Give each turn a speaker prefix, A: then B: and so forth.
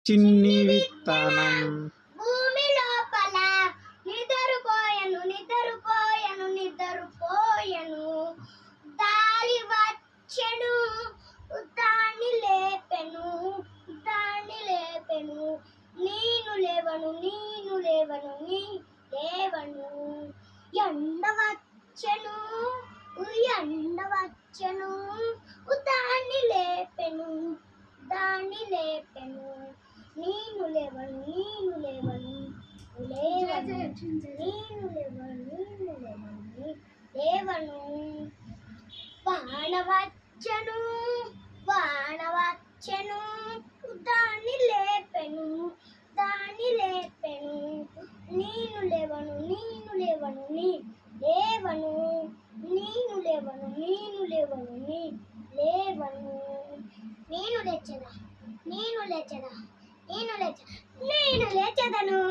A: చిన్ని విత్తనం
B: భూమి లోపల నిద్రపోయెను నిద్రపోయెను నిద్రపోయెను గాలి వచ్చెను దాన్ని లేపెను నేను లేవను నీ లేవను ఎండ వచ్చెను దాన్ని లేపెను నేను లేవను లేవను వాన వచ్చెను దాన్ని లేపెను నేను లేవను లేవను నేను లేచెదను